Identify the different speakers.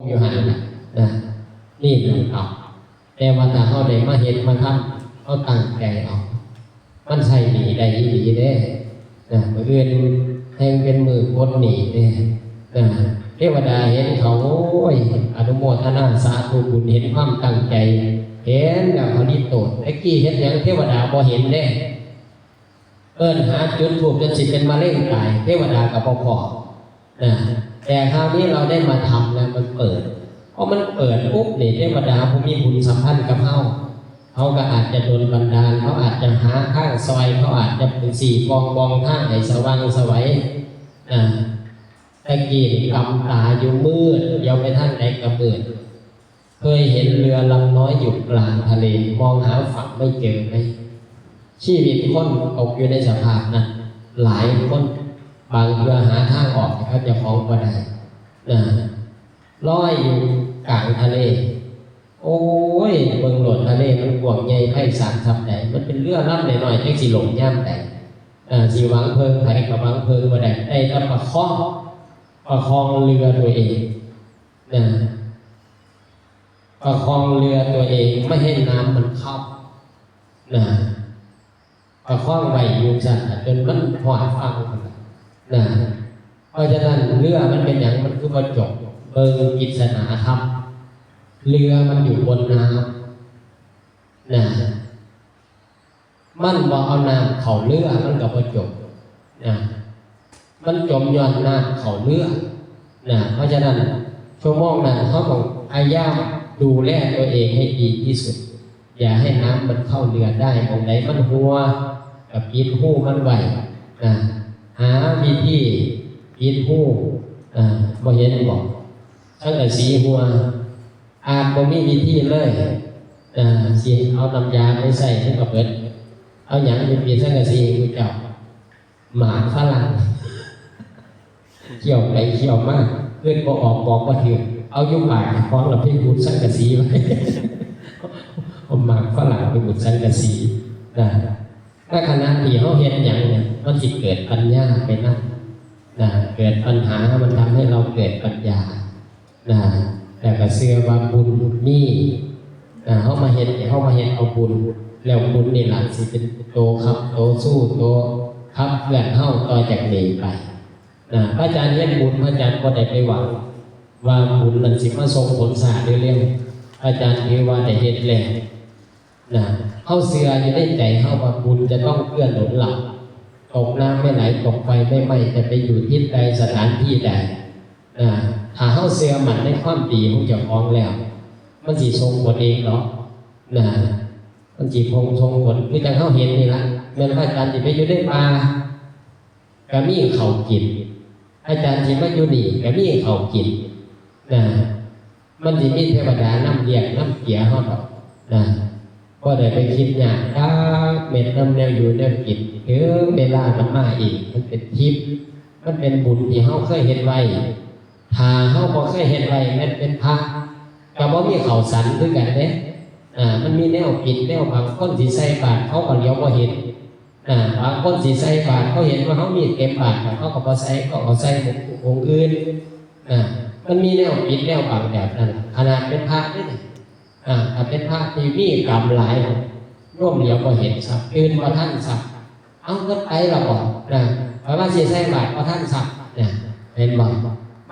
Speaker 1: อยู่หันนะนี่เอาแต่ว่าถ้าเขาได้มาเห็นมาทำเขาตั้งใจเอามันใช่หนีได้ดีเด้นะเมื่อเดือนแห่งเป็นมือกดหนีเด้นะเทวดาเห็นเขาโอ้ยอนุโมทนาสาธุบุญเห็นความตั้งใจเห็นแล้วเขาดีโตดไอ้กี้เห็นอย่างเทวดาพอเห็นเด้หาจุดถูกจนสิเป็นมะเร็งตายเทวดากับพอนะแต่คราวนี้เราได้มาทำแล้วมันเปิดพอมันเปิดปุ๊บเนี่ยเทวดาผู้มีบุญสัมพันธ์กับเขาก็อาจจะโดนบันดาลเขาอาจจะหาข้างซอยเขาอาจจะเป็นสี่กองทางให้สว่างสวัยตะกี้กำตาอยู่มืดเดี๋ยวไปทางไหนก็มืดเคยเห็นเรือลำน้อยอยู่กลางทะเลมองหาฝั่งไม่เจอไหมชีวิตคนตกอยู่ในสภาพนั้นหลายคนบางเรือหาทางออกเขาจะฟ้องก็ได้ลอยอยู่กลางทะเลโอ้ยเบิ่งโหลดทะเลมันกว้างใหญ่ไพศาลทำไหนมันเป็นเรือลำหน่อยๆจังสิหลงย่ำไหนสิวางเพลิงไผกับวางเพลิงบ่ได้ได้แต่ประคองเรือตัวเองประคองเรือตัวเองไม่ให้น้ำมันเข้าประคองไว้อยู่จัดจนมันหอดฟังเพราะฉะนั้นเรือมันเป็นอย่างมันคือประจบเบิ่งกิจนาธรรมเรือมันอยู่บนน้ำมันบอกเอาน้ำเขาเรือมันกับประจบมันจมย้อนน้ำเขาเรือเพราะฉะนั้นชั่วโมงนั้นเขาต้องพยายามดูแลตัวเองให้ดีที่สุดอย่าให้น้ำมันเข้าเรือได้ตรงไหนมันหัวกับปิดหูมันไหวหาวิธีปิดหูบ่เห็นบอกตั้งแต่สีหัวอาจบ่มีวิธีเลยสีเอาน้ำยาไปใส่ให้กับเบิดเอาหยังไปปิดตั้งแต่สีกูเจ้าหมาฝรั่งเขี่ยวไปเขี่ยวมากเพื่อนก็ออกบอกว่าถือเอายุ่งหมายฟ้องเราพี่บุญสังกะสีไว้เอาหมาฝรั่งไปบุญสังกะสีถ้าขณะที่เขาเห็นอย่างเนี่ยมันจิเกิดปัญญาไปนั่นเกิดปัญหามันทำให้เราเกิดปัญญาแต่ก็เชื่อว่าบุญนี่เขามาเห็นเอาบุญแล้วบุญนี่หลังสิเป็นโตครับโตสู้โตครับเพื่อนเข้าต่อจากนี้ไปพระอาจารย์เห็นบุญพระอาจารย์ก็ได้ไปหวังว่าบุญนั้นสิมาส่งผลสาเร็วๆอาจารย์ถือว่าได้เห็นแล้วเข้าเสืออยู่ในใจเข้าว่าบุญจะต้องเกื้อหนุนหลับตกน้ำไม่ไหลตกไฟไม่ไหม้จะไปอยู่ที่ใดสถานที่ใดถ้าเข้าเสือมันในความดีของเจ้าของแล้วมันจีทรงผลเองหรอมันจีทรงผลคือจังเข้าเห็นนี่ละแม้พระอาจารย์จีไปอยู่ในป่าก็มีเขากินอาจารย์จีมาอยู่นี่ก็มีเขากินมันจีมีเทวดาน้ำเลี้ยงน้ำเกียเขาหรอกก็ได้ไปคิดอย่างเม็ดน้ำแนวอยู่แนวกินเวลามันมาอีกมันเป็นทิพย์มันเป็นบุญที่เขาเคยเห็นไว้ถ้าเขาบอกเคยเห็นไว้มันเป็นพระก็บ่มีเขาสันด้วยกันเด้มันมีแนวปิดแนวบางคนสีใส่บาตรเขาก็เลี้ยวบ่เห็นบางคนสีใส่บาตรเขาเห็นว่าเขามีเก็บบาตรเขาก็บ่ใส่ก็เอาใส่องค์อื่นมันมีแนวปิดแนวบางแบบนั้นขนาดเป็นพระนี่ถ้าเป็นพระที่มีกรรมหลายร่วมเดียวก็เห็นสับอื่นว่าท่านสับเอาเงินไปเราบอกเพราะว่าสีใส่บาตรว่าท่านสับเห็นบอก